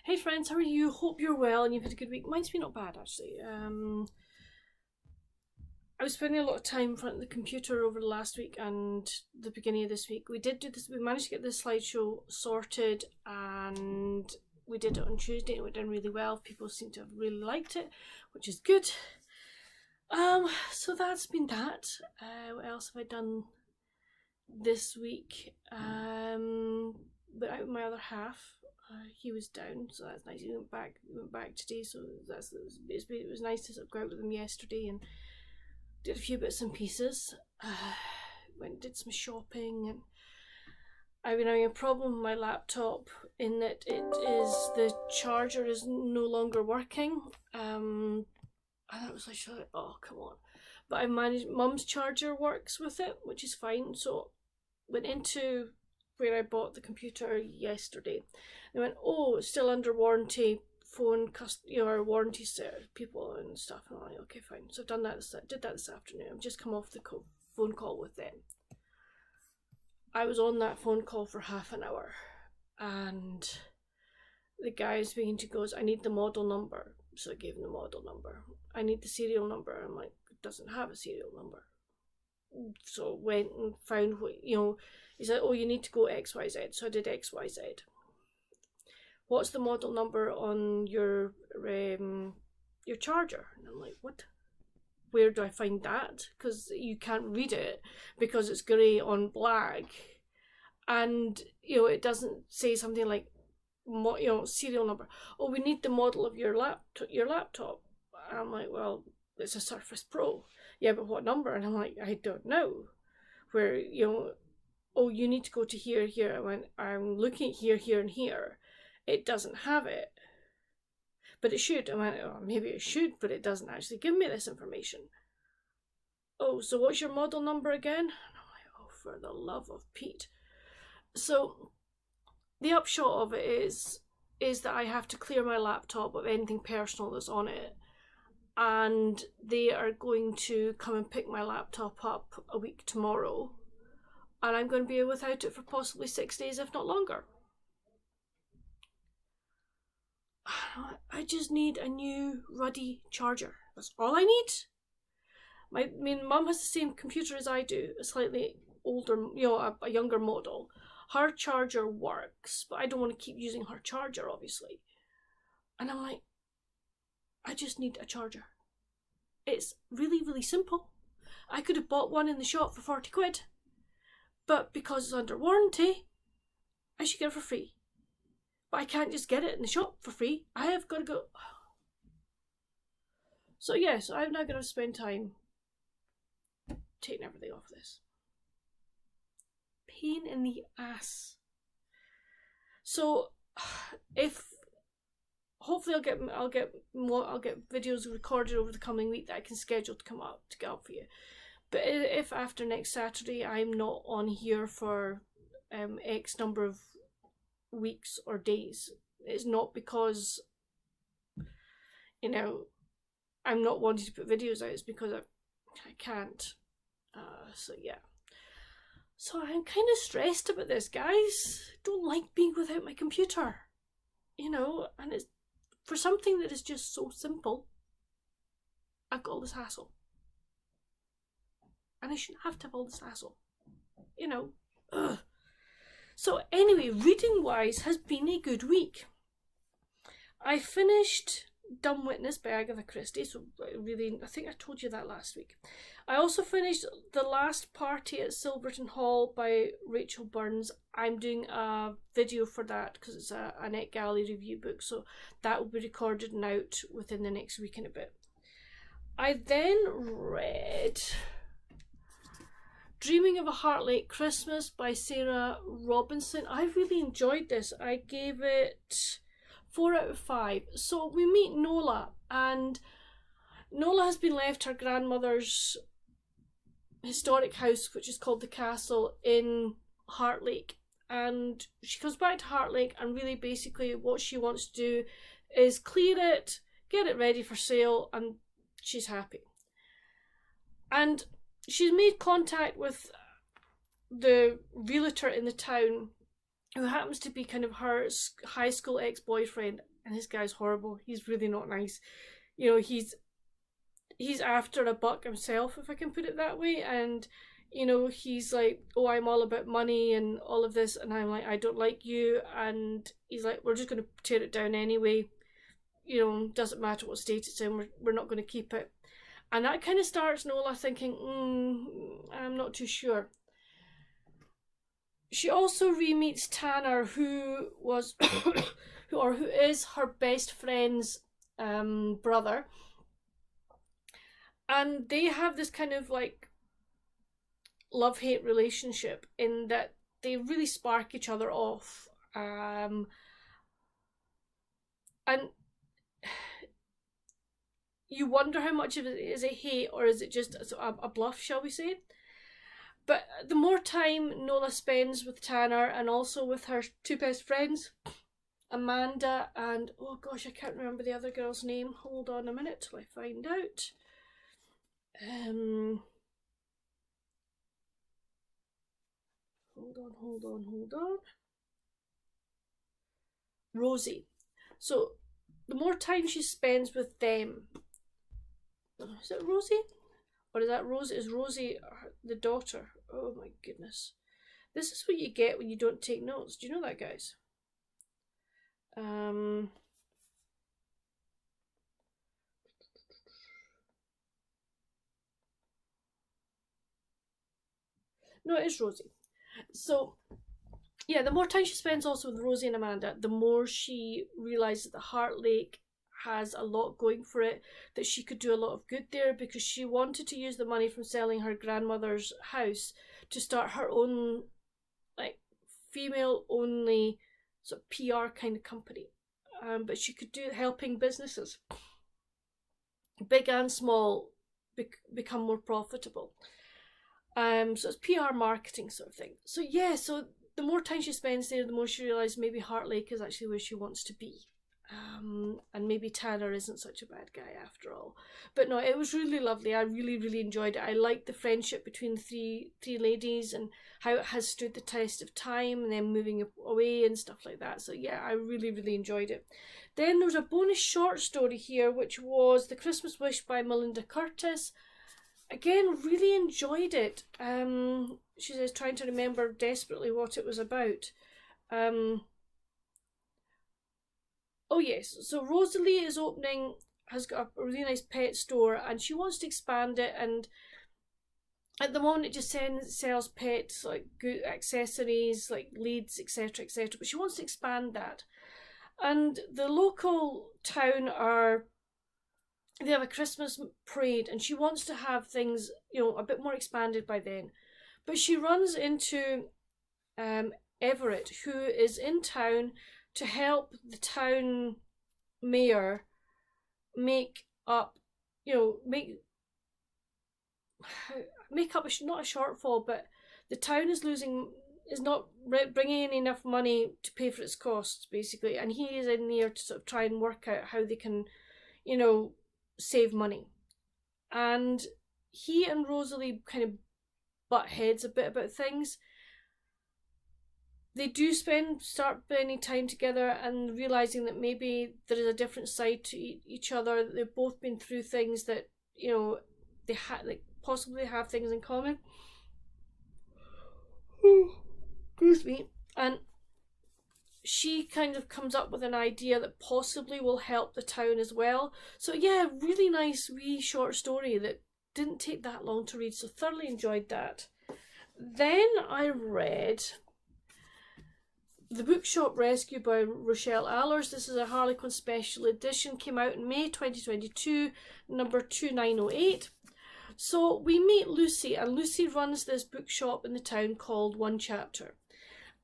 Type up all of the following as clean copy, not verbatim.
Hey friends, how are you? Hope you're well and you've had a good week. Mine's been not bad actually. I was spending a lot of time in front of the computer over the last week and the beginning of this week. We did do this, we managed to get this slideshow sorted and we did it on Tuesday and it went down really well. People seem to have really liked it, which is good. So that's been that. What else have I done this week? But out with my other half. He was down, so that's nice. He went back today, so it was nice to sort of go out with him yesterday and did a few bits and pieces. Went and did some shopping, and I've been having a problem with my laptop in that the charger is no longer working. And I was like, oh come on. But I managed, Mum's charger works with it, which is fine. So went into where I bought the computer yesterday. They went, oh, it's still under warranty, phone, our warranty people and stuff. And I'm like, okay, fine. So I've done that. Did that this afternoon. I've just come off the phone call with them. I was on that phone call for half an hour, and the guy speaking to goes, I need the model number. So I gave him the model number. I need the serial number. I'm like, it doesn't have a serial number. So went and found what, he said, oh, you need to go XYZ. So I did XYZ. What's the model number on your charger? And I'm like, what? Where do I find that? Because you can't read it because it's grey on black. And, it doesn't say something like, serial number. Oh, we need the model of your laptop. I'm like, well, it's a Surface Pro. Yeah, but what number? And I'm like, I don't know. Where, oh, you need to go to here. I went, I'm looking at here, and here. It doesn't have it. But it should. I went, oh, maybe it should, but it doesn't actually give me this information. Oh, so what's your model number again? And I'm like, oh, for the love of Pete. So the upshot of it is that I have to clear my laptop of anything personal that's on it. And they are going to come and pick my laptop up a week tomorrow. And I'm going to be without it for possibly 6 days, if not longer. I just need a new ruddy charger. That's all I need. Mum has the same computer as I do, a slightly older, a younger model. Her charger works, but I don't want to keep using her charger, obviously. And I'm like, I just need a charger. It's really, really simple. I could have bought one in the shop for 40 quid, but because it's under warranty, I should get it for free. But I can't just get it in the shop for free. I have got to go. So yes, I'm now going to spend time taking everything off this. Pain in the ass. So hopefully I'll get videos recorded over the coming week that I can schedule to get up for you. But if after next Saturday I'm not on here for X number of weeks or days, it's not because I'm not wanting to put videos out. It's because I can't. So yeah. So I'm kind of stressed about this, guys. Don't like being without my computer, and it's for something that is just so simple. I've got all this hassle, and I shouldn't have to have all this hassle, Ugh. So anyway, reading wise has been a good week. I finished Dumb Witness by Agatha Christie, so really, I think I told you that last week. I also finished The Last Party at Silverton Hall by Rachael Burns. I'm doing a video for that because it's a Net Gallery review book, so that will be recorded and out within the next week and a bit. I then read Dreaming of a Heartlake Christmas by Sarah Robinson. I really enjoyed this. I gave it 4 out of 5. So we meet Nola, and Nola has been left her grandmother's historic house, which is called the Castle in Heartlake, and she comes back to Heartlake, and really basically what she wants to do is clear it, get it ready for sale, and she's happy. And she's made contact with the realtor in the town, who happens to be kind of her high school ex-boyfriend, and this guy's horrible. He's really not nice. You know, he's after a buck himself, if I can put it that way, and you know, he's like, oh, I'm all about money and all of this, and I'm like, I don't like you, and he's like, we're just going to tear it down anyway, you know, doesn't matter what state it's in, we're not going to keep it. And that kind of starts Nola thinking, I'm not too sure. She also re-meets Tanner, who was who is her best friend's brother, and they have this kind of like love-hate relationship in that they really spark each other off, and you wonder how much of it is a hate or is it just a bluff, shall we say. But the more time Nola spends with Tanner and also with her two best friends, Amanda and, oh gosh, I can't remember the other girl's name. Hold on a minute till I find out. Hold on. Rosie. So the more time she spends with them, is it Rosie? Or is that Rosie? Is Rosie the daughter? Oh my goodness. This is what you get when you don't take notes. Do you know that, guys? No, it is Rosie. So, yeah, the more time she spends also with Rosie and Amanda, the more she realises that Heart Lake has a lot going for it, that she could do a lot of good there, because she wanted to use the money from selling her grandmother's house to start her own, like, female-only sort of PR kind of company. But she could do helping businesses, big and small, become more profitable. So it's PR marketing sort of thing. So yeah, so the more time she spends there, the more she realises maybe Heart Lake is actually where she wants to be. And maybe Tanner isn't such a bad guy after all. But no, it was really lovely. I really, really enjoyed it. I liked the friendship between the three ladies and how it has stood the test of time and then moving away and stuff like that. So yeah, I really, really enjoyed it. Then there was a bonus short story here, which was The Christmas Wish by Melinda Curtis. Again, really enjoyed it. She says, trying to remember desperately what it was about. Oh yes, so Rosalie has got a really nice pet store and she wants to expand it, and at the moment it just sells pets, like good accessories, like leads, etc, etc, but she wants to expand that. And the local town they have a Christmas parade and she wants to have things, you know, a bit more expanded by then. But she runs into Everett, who is in town to help the town mayor make up not a shortfall, but the town is not bringing in enough money to pay for its costs, basically, and he is in there to sort of try and work out how they can, you know, save money. And he and Rosalie kind of butt heads a bit about things. They do start spending time together and realising that maybe there is a different side to each other. They've both been through things that, you know, they possibly have things in common. Excuse me. And she kind of comes up with an idea that possibly will help the town as well. So yeah, really nice wee short story that didn't take that long to read, so thoroughly enjoyed that. Then I read The Bookshop Rescue by Rochelle Alers. This is a Harlequin special edition, came out in May 2022, number 2908. So we meet Lucy, and Lucy runs this bookshop in the town called One Chapter.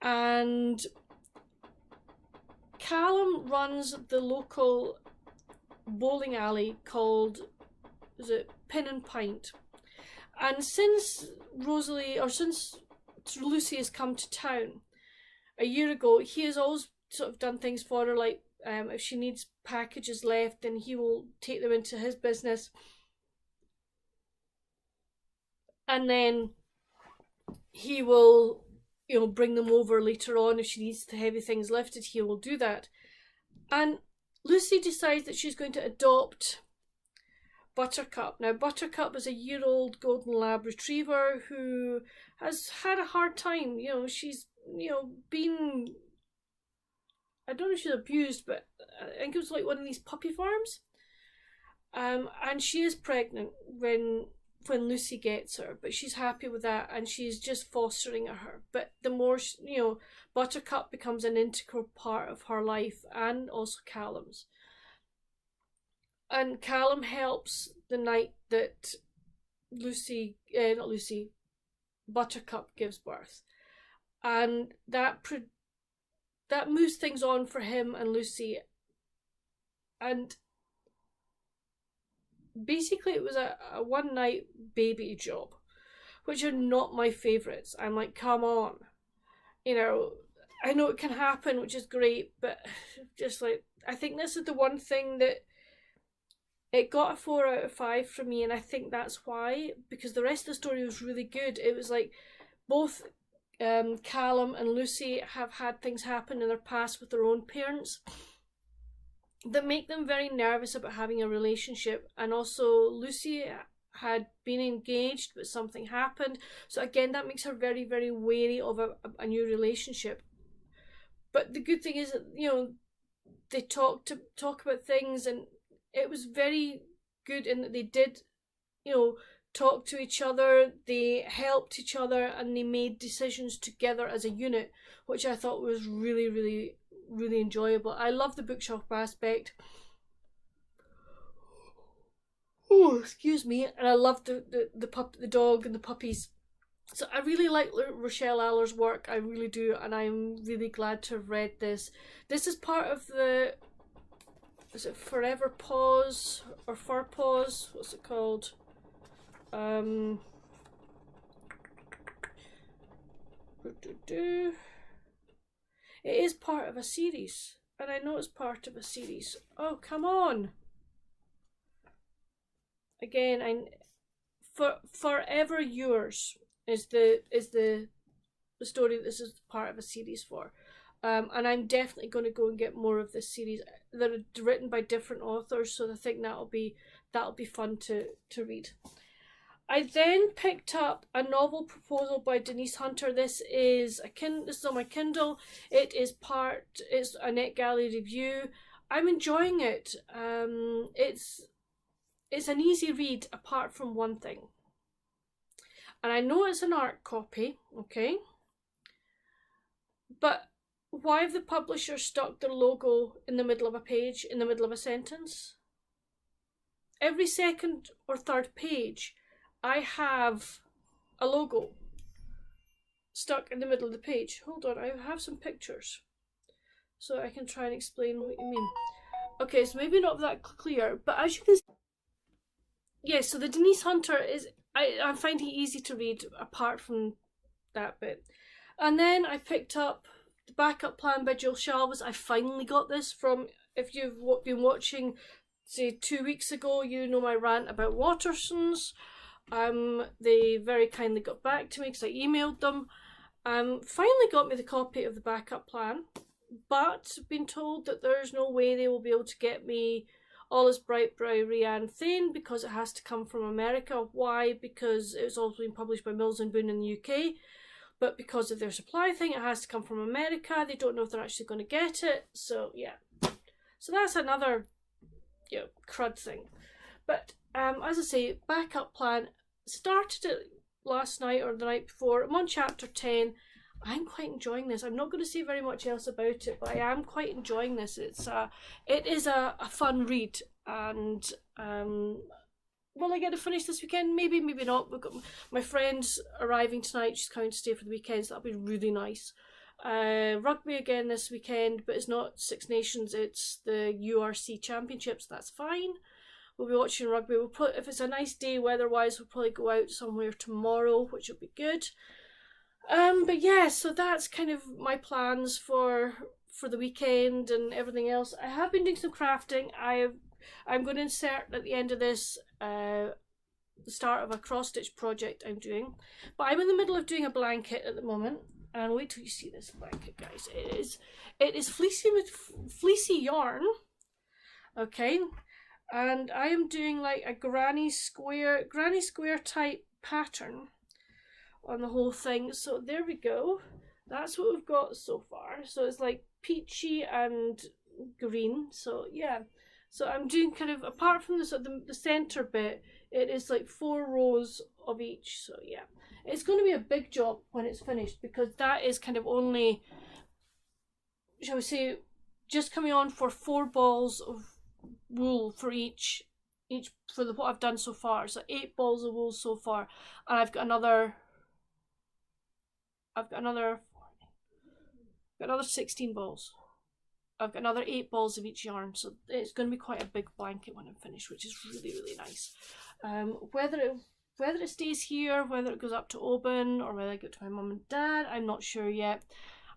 And Callum runs the local bowling alley called, is it Pin and Pint? And since Lucy has come to town a year ago, he has always sort of done things for her, like if she needs packages left, then he will take them into his business. And then he will, you know, bring them over later on if she needs the heavy things lifted. He will do that. And Lucy decides that she's going to adopt Buttercup. Now, Buttercup is a year-old golden lab retriever who has had a hard time. She's, been, I don't know if she's abused, but I think it was like one of these puppy farms. And she is pregnant when Lucy gets her, but she's happy with that, and she's just fostering her. But the more, Buttercup becomes an integral part of her life, and also Callum's. And Callum helps the night that Buttercup gives birth, and that moves things on for him and Lucy. And basically it was a one night baby job, which are not my favourites. I'm like, come on, I know it can happen, which is great, but just like, I think this is the one thing that it got a 4 out of 5 from me, and I think that's why, because the rest of the story was really good. It was like both Callum and Lucy have had things happen in their past with their own parents that make them very nervous about having a relationship, and also Lucy had been engaged but something happened, so again that makes her very, very wary of a new relationship. But the good thing is that they talk about things, and it was very good in that they did talk to each other, they helped each other, and they made decisions together as a unit, which I thought was really, really, really enjoyable. I love the bookshop aspect. Oh, excuse me. And I love the dog and the puppies. So I really like Rochelle Alers' work. I really do, and I'm really glad to have read this. This is part of the, is it Forever Pause or Fur Pause? What's it called? It is part of a series, and I know it's part of a series. Oh, come on! Again, Forever Yours is the story that this is part of a series for. And I'm definitely going to go and get more of this series. They're written by different authors, so I think that'll be fun to read. I then picked up a novel proposal by Denise Hunter. This is on my Kindle. It's a NetGalley review. I'm enjoying it. It's an easy read apart from one thing. And I know it's an art copy, okay? But why have the publisher stuck their logo in the middle of a page, in the middle of a sentence? Every second or third page, I have a logo stuck in the middle of the page. Hold on, I have some pictures so I can try and explain what you mean. Okay, so maybe not that clear, but as you can see, yes, so the Denise Hunter is, I'm finding it easy to read apart from that bit. And then I picked up The Backup Plan by Jill Shalvis. I finally got this from, if you've been watching, say 2 weeks ago, you know my rant about Wattersons. They very kindly got back to me because I emailed them. Finally got me the copy of The Backup Plan, but been told that there's no way they will be able to get me All Is Bright by Rianne Thane because it has to come from America. Why? Because it's also been published by Mills and Boon in the UK, but because of their supply thing, it has to come from America. They don't know if they're actually going to get it. So yeah, so that's another crud thing. But as I say, Backup Plan, started it last night or the night before. I'm on chapter 10. I'm quite enjoying this. I'm not going to say very much else about it, but I am quite enjoying this. It is a fun read, and will I get to finish this weekend? Maybe, maybe not. We've got my friends arriving tonight. She's coming to stay for the weekend, so that'll be really nice. Rugby again this weekend, but it's not Six Nations, it's the URC Championships. That's fine. We'll be watching rugby. If it's a nice day weather-wise, we'll probably go out somewhere tomorrow, which will be good. But yeah, so that's kind of my plans for the weekend and everything else. I have been doing some crafting. I'm going to insert at the end of this the start of a cross-stitch project I'm doing. But I'm in the middle of doing a blanket at the moment. And wait till you see this blanket, guys. It is fleecy yarn. Okay, and I am doing like a granny square type pattern on the whole thing. So there we go. That's what we've got so far. So it's like peachy and green. So yeah. So I'm doing kind of, apart from the center bit, it is like 4 rows of each. So yeah, it's going to be a big job when it's finished, because that is kind of only, shall we say, just coming on for 4 balls of wool for each for what I've done so far. So 8 balls of wool so far, and I've got another 16 balls. I've got another 8 balls of each yarn, so it's going to be quite a big blanket when I'm finished, which is really, really nice. Whether it stays here, whether it goes up to Oban, or whether I go to my mum and dad, I'm not sure yet.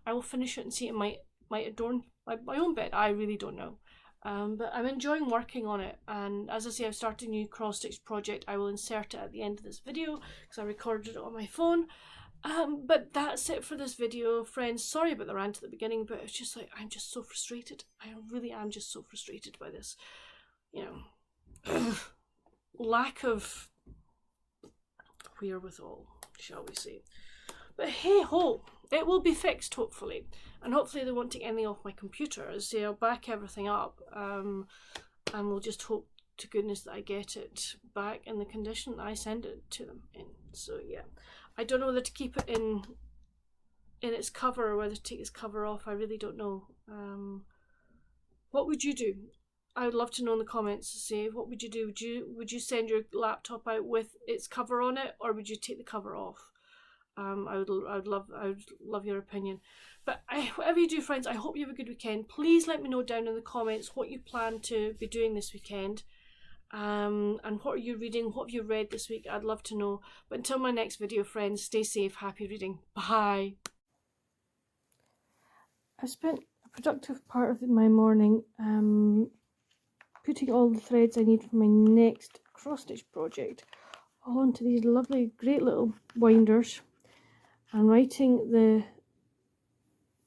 I will finish it and see, it might adorn my own bed. I really don't know. But I'm enjoying working on it, and as I say, I've started a new cross stitch project. I will insert it at the end of this video because I recorded it on my phone. But that's it for this video, friends. Sorry about the rant at the beginning, but it's just like, I'm just so frustrated. I really am just so frustrated by this, you know, lack of wherewithal, shall we say. But hey ho, it will be fixed, hopefully. And hopefully they won't take anything off my computer. As I say, I'll back everything up, and we'll just hope to goodness that I get it back in the condition that I send it to them in. So yeah, I don't know whether to keep it in its cover or whether to take its cover off. I really don't know. What would you do? I would love to know in the comments to say, what would you do? Would you send your laptop out with its cover on it, or would you take the cover off? I would love your opinion. But whatever you do, friends, I hope you have a good weekend. Please let me know down in the comments what you plan to be doing this weekend. And what are you reading? What have you read this week? I'd love to know. But until my next video, friends, stay safe, happy reading. Bye. I've spent a productive part of my morning putting all the threads I need for my next cross stitch project onto these lovely, great little winders, and writing the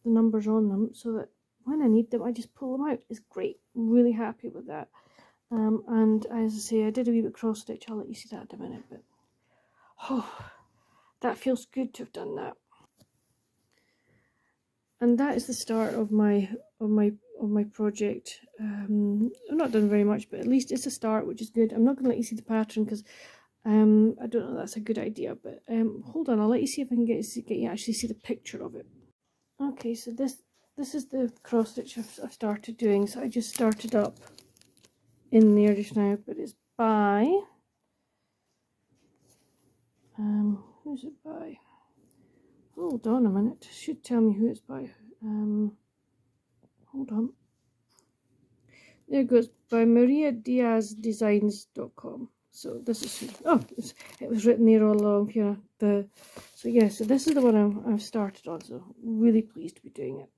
numbers on them so that when I need them, I just pull them out. It's great. I'm really happy with that. And as I say, I did a wee bit cross stitch. I'll let you see that in a minute, but oh, that feels good to have done that. And that is the start of my project. I've not done very much, but at least it's a start, which is good. I'm not going to let you see the pattern because I don't know if that's a good idea, but hold on, I'll let you see if I can get you actually see the picture of it. Okay, so this is the cross stitch I've started doing. So I just started up in there just now, but it's by who's it by? Hold on a minute, it should tell me who it's by. Hold on, there it goes, by mariadiazdesigns.com. So this is, it was written there all along here. So yeah, so this is the one I've started on, so really pleased to be doing it.